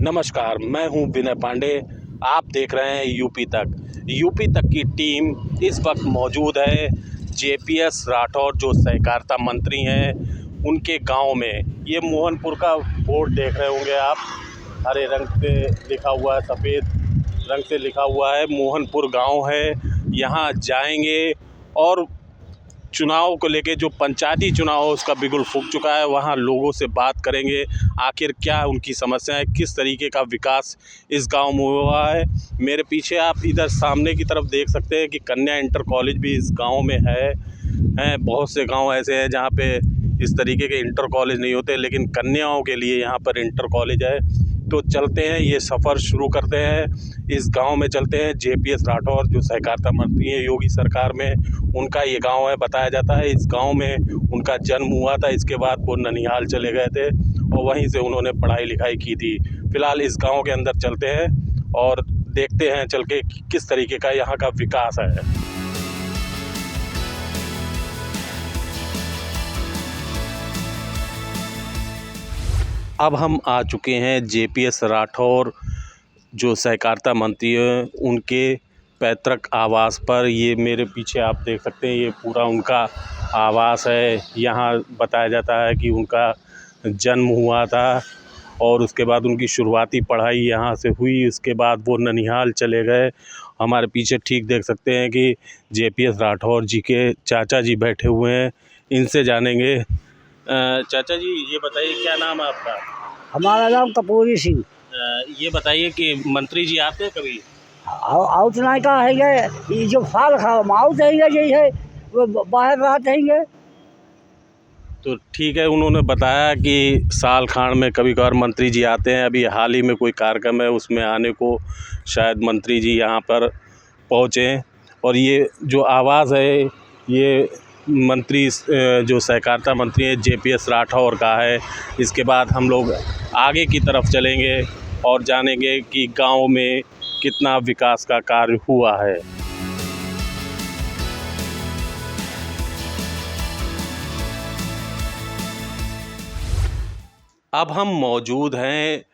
नमस्कार, मैं हूं विनय पांडे। आप देख रहे हैं यूपी तक की टीम इस वक्त मौजूद है जेपीएस राठौर जो सहकारिता मंत्री हैं उनके गांव में। ये मोहनपुर का बोर्ड देख रहे होंगे आप, हरे रंग से लिखा हुआ है, सफ़ेद रंग से लिखा हुआ है, मोहनपुर गांव है। यहां जाएंगे और चुनाव को लेके जो पंचायती चुनाव है उसका बिगुल फूंक चुका है, वहाँ लोगों से बात करेंगे आखिर क्या उनकी समस्याएं, किस तरीके का विकास इस गांव में हुआ है। मेरे पीछे आप इधर सामने की तरफ देख सकते हैं कि कन्या इंटर कॉलेज भी इस गांव में है। बहुत से गांव ऐसे हैं जहां पे इस तरीके के इंटर कॉलेज नहीं होते, लेकिन कन्याओं के लिए यहाँ पर इंटर कॉलेज है। तो चलते हैं, ये सफ़र शुरू करते हैं, इस गांव में चलते हैं। जेपीएस राठौर जो सहकारिता मंत्री हैं योगी सरकार में, उनका ये गांव है। बताया जाता है इस गांव में उनका जन्म हुआ था, इसके बाद वो ननिहाल चले गए थे और वहीं से उन्होंने पढ़ाई लिखाई की थी। फिलहाल इस गांव के अंदर चलते हैं और देखते हैं चल के किस तरीके का यहाँ का विकास है। अब हम आ चुके हैं जेपीएस राठौर जो सहकारिता मंत्री हैं उनके पैतृक आवास पर। ये मेरे पीछे आप देख सकते हैं, ये पूरा उनका आवास है। यहाँ बताया जाता है कि उनका जन्म हुआ था और उसके बाद उनकी शुरुआती पढ़ाई यहाँ से हुई। उसके बाद वो ननिहाल चले गए। हमारे पीछे ठीक देख सकते हैं कि जेपीएस राठौर जी के चाचा जी बैठे हुए हैं, इनसे जानेंगे। चाचा जी, ये बताइए क्या नाम है आपका? हमारा नाम कपूरी सिंह। ये बताइए कि मंत्री जी आते हैं कभी? आउट नहीं का है ये जो फाल खाओ आउट है यही है, वो बाहर रहते हैं। तो ठीक है, उन्होंने बताया कि साल खान में कभी कभार मंत्री जी आते हैं। अभी हाल ही में कोई कार्यक्रम है उसमें आने को शायद मंत्री जी यहाँ पर पहुँचे। और ये जो आवाज़ है ये मंत्री जो सहकारिता मंत्री है जेपीएस राठौर का है। इसके बाद हम लोग आगे की तरफ चलेंगे और जानेंगे कि गांव में कितना विकास का कार्य हुआ है। अब हम मौजूद हैं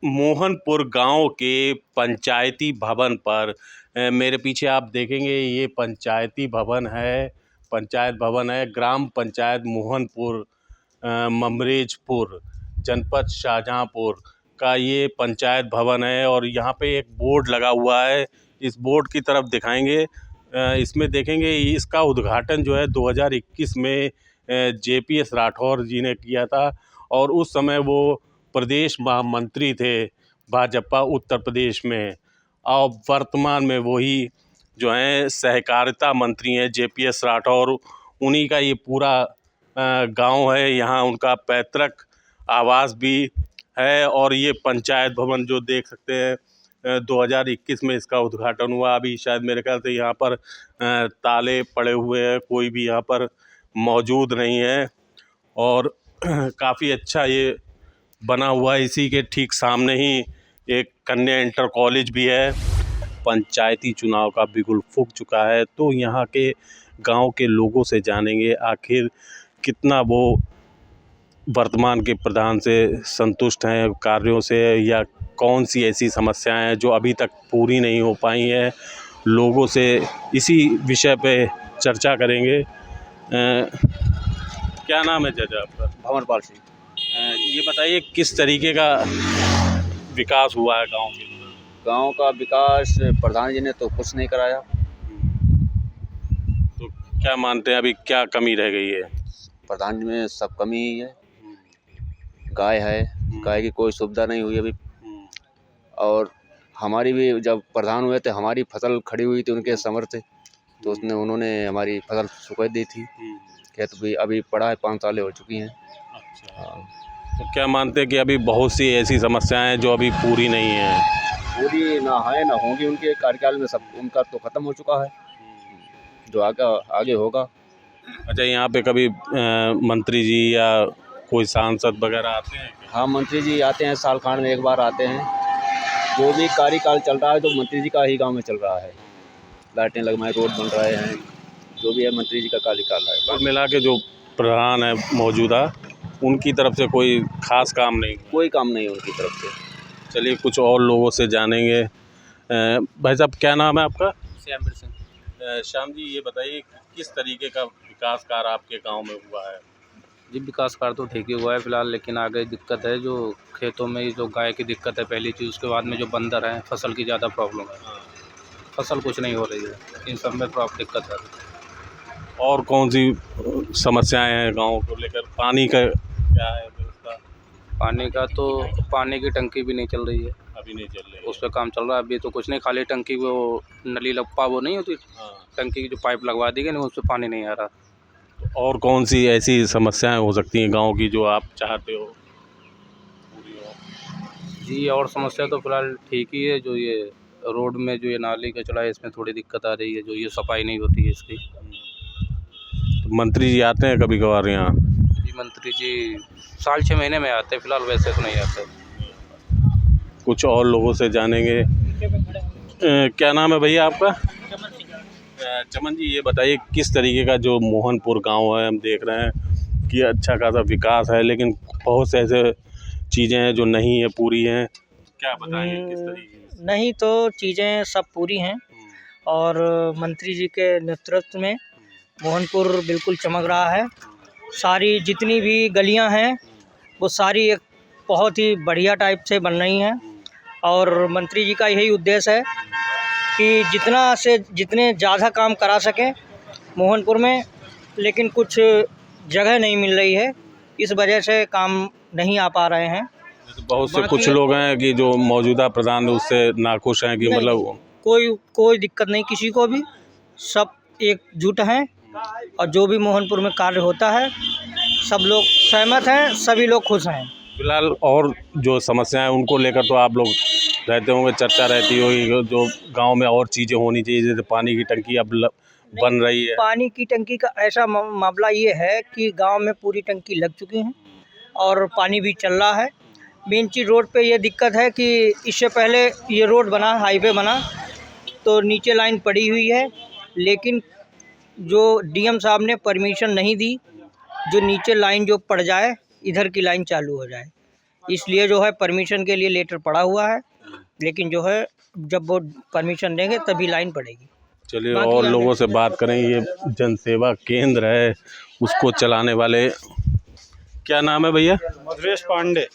मोहनपुर गांव के पंचायती भवन पर। मेरे पीछे आप देखेंगे ये पंचायती भवन है, पंचायत भवन है। ग्राम पंचायत मोहनपुर ममरेजपुर जनपद शाहजहाँपुर का ये पंचायत भवन है और यहाँ पे एक बोर्ड लगा हुआ है। इस बोर्ड की तरफ दिखाएंगे, इसमें देखेंगे इसका उद्घाटन जो है 2021 में जेपीएस राठौर जी ने किया था और उस समय वो प्रदेश महामंत्री थे भाजपा उत्तर प्रदेश में। और वर्तमान में वही जो हैं सहकारिता मंत्री हैं जेपीएस राठौर, उन्हीं का ये पूरा गांव है। यहाँ उनका पैतृक आवास भी है और ये पंचायत भवन जो देख सकते हैं 2021 में इसका उद्घाटन हुआ। अभी शायद मेरे ख्याल से यहाँ पर ताले पड़े हुए हैं, कोई भी यहाँ पर मौजूद नहीं है और काफ़ी अच्छा ये बना हुआ है। इसी के ठीक सामने ही एक कन्या इंटर कॉलेज भी है। पंचायती चुनाव का बिगुल फूंक चुका है, तो यहाँ के गांव के लोगों से जानेंगे आखिर कितना वो वर्तमान के प्रधान से संतुष्ट हैं कार्यों से, या कौन सी ऐसी समस्याएं हैं जो अभी तक पूरी नहीं हो पाई हैं। लोगों से इसी विषय पे चर्चा करेंगे। क्या नाम है चाचा आपका? भंवरपाल सिंह। ये बताइए किस तरीके का विकास हुआ है गांव के? गांव का विकास प्रधान जी ने तो कुछ नहीं कराया। तो क्या मानते हैं अभी क्या कमी रह गई है? प्रधान जी में सब कमी ही है। गाय है, गाय की कोई सुविधा नहीं हुई अभी। और हमारी भी जब प्रधान हुए थे हमारी फसल खड़ी हुई थी उनके समर से, तो उन्होंने हमारी फसल सुखा दी थी। खेत भी अभी पड़ा है, 5 साल हो चुकी हैं। अच्छा। तो क्या मानते हैं कि अभी बहुत सी ऐसी समस्याएं हैं जो अभी पूरी नहीं हैं? पूरी ना है ना होंगी, उनके कार्यकाल में सब उनका तो ख़त्म हो चुका है, जो आगे होगा। अच्छा, यहाँ पे कभी मंत्री जी या कोई सांसद वगैरह आते हैं? हाँ, मंत्री जी आते हैं, साल खान में एक बार आते हैं। जो भी कार्यकाल चल रहा है तो मंत्री जी का ही गांव में चल रहा है। लाइटें लगवाए, रोड बन रहे हैं, जो भी है मंत्री जी का कार्यकाल है। कुल मिला के जो प्रधान है मौजूदा, उनकी तरफ से कोई खास काम नहीं? कोई काम नहीं है उनकी तरफ से। चलिए कुछ और लोगों से जानेंगे। भाई साहब क्या नाम है आपका? श्यामवीर सिंह। श्याम जी ये बताइए किस तरीके का विकास कार्य आपके गांव में हुआ है? जी विकास कार्य तो ठीक ही हुआ है फिलहाल, लेकिन आगे दिक्कत है जो खेतों में जो गाय की दिक्कत है पहली चीज़, उसके बाद में जो बंदर हैं फसल की ज़्यादा प्रॉब्लम है। फसल कुछ नहीं हो रही है, इन सब में प्रॉब्लम दिक्कत है। और कौन सी समस्याएं हैं गांव को लेकर? पानी का क्या है व्यवस्था? पानी का तो पानी की टंकी भी नहीं चल रही है, अभी नहीं चल रही है। उस पर काम चल रहा है। अभी तो कुछ नहीं, खाली टंकी वो नली लप्पा वो नहीं होती, हाँ। टंकी की जो पाइप लगवा दी गई ना, उस पर पानी नहीं आ रहा। और कौन सी ऐसी समस्याएं हो सकती हैं गांव की जो आप चाहते हो पूरी हो? जी और समस्या तो फिलहाल ठीक ही है, जो ये रोड में जो ये नाली कचरा है इसमें थोड़ी दिक्कत आ रही है, जो ये सफाई नहीं होती है इसकी। तो मंत्री जी आते हैं कभी कभार यहाँ? जी मंत्री जी साल 6 महीने में आते हैं, फिलहाल वैसे तो नहीं आते। कुछ और लोगों से जानेंगे। क्या नाम है भैया आपका? चमन जी ये बताइए किस तरीके का जो मोहनपुर गांव है, हम देख रहे हैं कि अच्छा खासा विकास है, लेकिन बहुत से ऐसे चीज़ें हैं जो नहीं है पूरी हैं, क्या बताएंगे किस तरीके से? नहीं तो चीज़ें सब पूरी हैं और मंत्री जी के नेतृत्व में मोहनपुर बिल्कुल चमक रहा है। सारी जितनी भी गलियां हैं वो सारी एक बहुत ही बढ़िया टाइप से बन रही हैं और मंत्री जी का यही उद्देश्य है कि जितने ज़्यादा काम करा सकें मोहनपुर में, लेकिन कुछ जगह नहीं मिल रही है, इस वजह से काम नहीं आ पा रहे हैं। तो बहुत से कुछ लोग हैं कि जो मौजूदा प्रधान है उससे नाखुश हैं कि नहीं, मतलब कोई दिक्कत नहीं किसी को भी, सब एकजुट हैं और जो भी मोहनपुर में कार्य होता है सब लोग सहमत हैं, सभी लोग खुश हैं। फिलहाल और जो समस्याएं उनको लेकर तो आप लोग रहते होंगे, चर्चा रहती होगी जो गांव में और चीज़ें होनी चाहिए, जैसे पानी की टंकी अब बन रही है। पानी की टंकी का ऐसा मामला ये है कि गांव में पूरी टंकी लग चुकी है और पानी भी चल रहा है। मेन चीज़ रोड पे ये दिक्कत है कि इससे पहले ये रोड बना, हाईवे बना, तो नीचे लाइन पड़ी हुई है, लेकिन जो डीएम साहब ने परमिशन नहीं दी जो नीचे लाइन जो पड़ जाए इधर की लाइन चालू हो जाए, इसलिए जो है परमिशन के लिए लेटर पड़ा हुआ है, लेकिन जो है जब वो परमिशन देंगे तभी लाइन पड़ेगी। चलिए और लोगों से बात करें। ये जनसेवा केंद्र है, उसको चलाने वाले, क्या नाम है भैया? मधुरेश पांडे।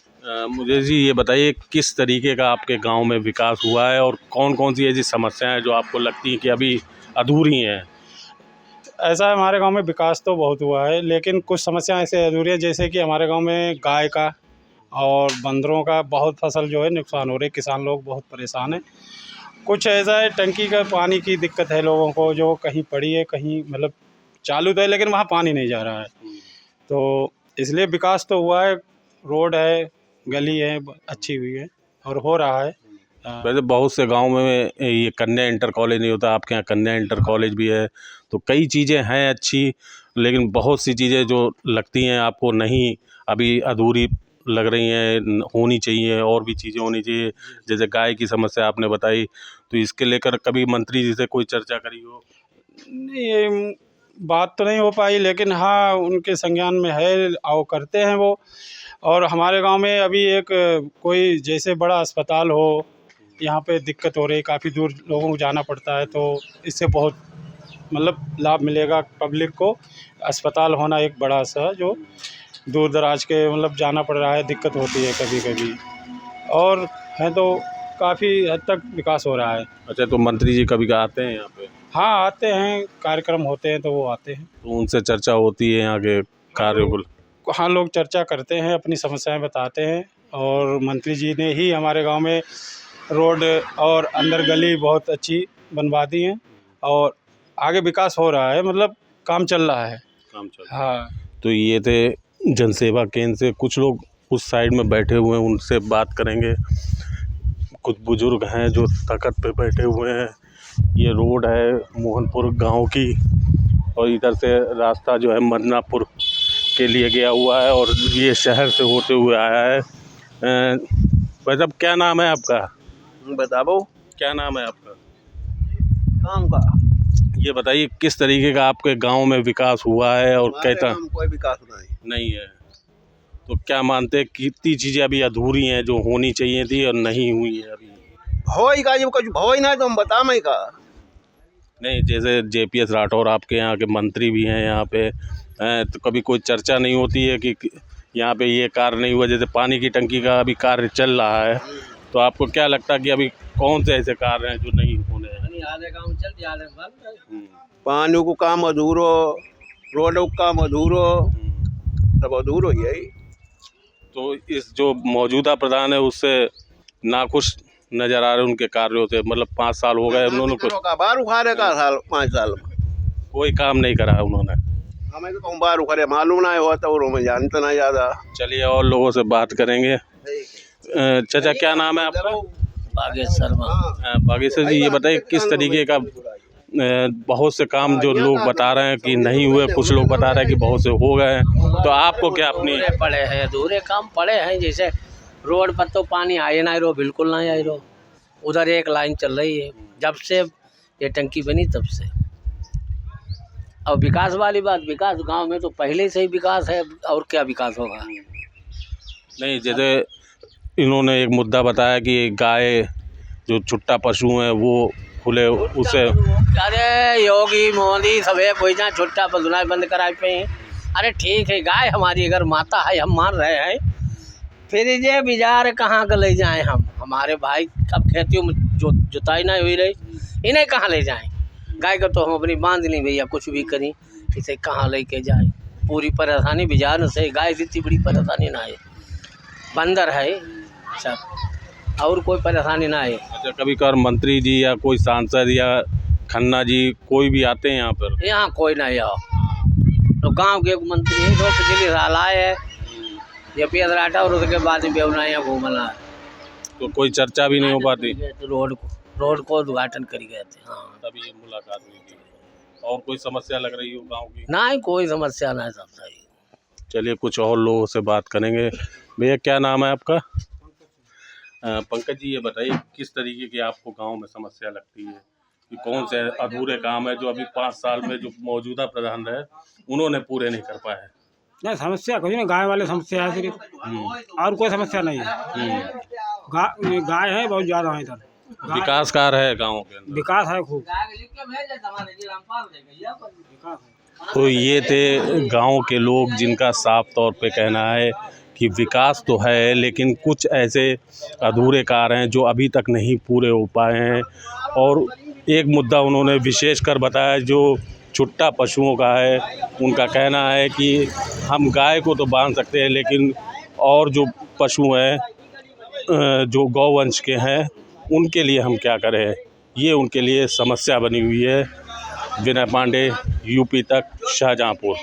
मुझे जी ये बताइए किस तरीके का आपके गांव में विकास हुआ है और कौन कौन सी ऐसी समस्याएं हैं जो आपको लगती हैं कि अभी अधूरी हैं? ऐसा है, हमारे गांव में विकास तो बहुत हुआ है, लेकिन कुछ समस्याएं ऐसे अधूरी है, जैसे कि हमारे गांव में गाय का और बंदरों का बहुत फसल जो है नुकसान हो रही है, किसान लोग बहुत परेशान हैं। कुछ ऐसा है, टंकी का पानी की दिक्कत है लोगों को, जो कहीं पड़ी है कहीं मतलब चालू तो है लेकिन वहाँ पानी नहीं जा रहा है, तो इसलिए विकास तो हुआ है। रोड है, गली है, अच्छी हुई है और हो रहा है। वैसे बहुत से गांव में ये कन्या इंटर कॉलेज नहीं होता, आपके यहाँ कन्या इंटर कॉलेज भी है, तो कई चीज़ें हैं अच्छी, लेकिन बहुत सी चीज़ें जो लगती हैं आपको नहीं अभी अधूरी लग रही हैं, होनी चाहिए, और भी चीज़ें होनी चाहिए। जैसे गाय की समस्या आपने बताई, तो इसके लेकर कभी मंत्री जी से कोई चर्चा करी हो? नहीं, ये बात तो नहीं हो पाई, लेकिन हाँ उनके संज्ञान में है, आओ करते हैं वो। और हमारे गांव में अभी एक कोई जैसे बड़ा अस्पताल हो, यहाँ पे दिक्कत हो रही, काफ़ी दूर लोगों को जाना पड़ता है, तो इससे बहुत मतलब लाभ मिलेगा पब्लिक को। अस्पताल होना एक बड़ा सा, जो दूर दराज के मतलब जाना पड़ रहा है, दिक्कत होती है कभी कभी, और है तो काफ़ी हद तक विकास हो रहा है। अच्छा, तो मंत्री जी कभी आते हैं यहाँ पे? हाँ आते हैं, कार्यक्रम होते हैं तो वो आते हैं, तो उनसे चर्चा होती है यहाँ के कार्यों को? हाँ लोग चर्चा करते हैं, अपनी समस्याएं बताते हैं, और मंत्री जी ने ही हमारे गांव में रोड और अंदर गली बहुत अच्छी बनवा दी हैं और आगे विकास हो रहा है, मतलब काम चल रहा है। काम चल रहा है। हाँ। तो ये थे जनसेवा केंद्र से, कुछ लोग उस साइड में बैठे हुए हैं, उनसे बात करेंगे। कुछ बुजुर्ग हैं जो तख्त पे बैठे हुए हैं। ये रोड है मोहनपुर गांव की, और इधर से रास्ता जो है मदनापुर के लिए गया हुआ है, और ये शहर से होते हुए आया है। भाई साहब क्या नाम है आपका? बताओ। क्या नाम है आपका? काम का ये बताइए किस तरीके का आपके गांव में विकास हुआ है और हमारे कहता गाँव में कोई विकास नहीं। नहीं है? तो क्या मानते हैं कितनी चीज़ें अभी अधूरी हैं जो होनी चाहिए थी और नहीं हुई है अभी? हो ही का जब कुछ हो ही ना तो हम बता मैं का। नहीं, जैसे JPS राठौर आपके यहाँ के मंत्री भी हैं यहाँ पे, तो कभी कोई चर्चा नहीं होती है कि यहाँ पे ये कार्य नहीं हुआ? जैसे पानी की टंकी का अभी कार्य चल रहा है, तो आपको क्या लगता है कि अभी कौन से ऐसे कार्य हैं जो नहीं होने हैं? पानी को काम अधूरो, रोड को काम अधूरो, सब अधूरो ही है। तो इस जो मौजूदा प्रधान है उससे नाखुश नज़र आ रहे हैं उनके कार्यों से? मतलब 5 साल हो गए उन्होंने कुछ का बार उखाड़े का साल 5 साल में कोई काम नहीं करा है उन्होंने। हमें तो कहूँ बार उखाड़े मालूम ना होता और मैं जानता ना ज़्यादा। चलिए और लोगों से बात करेंगे। चाचा क्या नाम है आपका? बागेश शर्मा। बागेश्वर जी, ये बताइए किस तरीके का बहुत से काम जो लोग बता रहे हैं कि नहीं हुए, कुछ लोग बता रहे हैं कि बहुत से हो गए हैं, तो आपको क्या अपनी अधूरे पड़े हैं, अधूरे काम पड़े हैं। जैसे रोड पर तो पानी आए ना रो, बिल्कुल ना आए रो। उधर एक लाइन चल रही है जब से ये टंकी बनी तब से। और विकास वाली बात, विकास गांव में तो पहले से ही विकास है, और क्या विकास होगा? नहीं, जैसे इन्होंने एक मुद्दा बताया कि गाय जो छुट्टा पशु है वो खुले उसे, अरे योगी मोदी सबे पैसा छुट्टा पशुना बंद कराए पे हैं। अरे ठीक है, गाय हमारी अगर माता है, हम मान रहे हैं, फिर ये बिजार कहाँ का ले जाएं हम? हमारे भाई अब खेतियों में जो जुताई नहीं हुई रही, इन्हें कहाँ ले जाएं? गाय का तो हम अपनी बांध नहीं भैया, कुछ भी करें, इसे कहाँ लेके जाएं? पूरी परेशानी बिजार से, गाय इतनी बड़ी परेशानी ना है, बंदर है सब, और कोई परेशानी ना है। अच्छा, कभी कभार मंत्री जी या कोई सांसद या खन्ना जी कोई भी आते हैं यहाँ पर? यहाँ कोई नहीं आओ। तो गांव के एक मंत्री है, 2 पिछली साल आए है, JPS राठौर, और उसके बाद में बेवना यहाँ घूमना है। तो कोई चर्चा भी नहीं हो पाती? रोड को उद्घाटन कर गए थे। हाँ, तभी ये मुलाकात हुई थी। और कोई समस्या लग रही हो गांव की? ना ही कोई समस्या ना है, सब सही। चलिए कुछ और लोगों से बात करेंगे। भैया क्या नाम है आपका? पंकज जी, ये बताइए किस तरीके की आपको गांव में समस्या लगती है कि कौन से अधूरे काम है जो अभी 5 साल में जो मौजूदा प्रधान रहे उन्होंने पूरे नहीं कर पाए? नहीं, समस्या कुछ नहीं, गाय वाले समस्या है सिर्फ, और कोई समस्या नहीं है। गाय है बहुत ज़्यादा है इधर। विकास कार्य है गाँव के अंदर? विकास है खूब। तो ये थे गांव के लोग जिनका साफ तौर पे कहना है कि विकास तो है, लेकिन कुछ ऐसे अधूरे कार्य हैं जो अभी तक नहीं पूरे हो पाए हैं। और एक मुद्दा उन्होंने विशेष कर बताया जो छुट्टा पशुओं का है। उनका कहना है कि हम गाय को तो बांध सकते हैं, लेकिन और जो पशु हैं जो गौवंश के हैं उनके लिए हम क्या करें, ये उनके लिए समस्या बनी हुई है। विनय पांडे, UP तक, शाहजहाँपुर।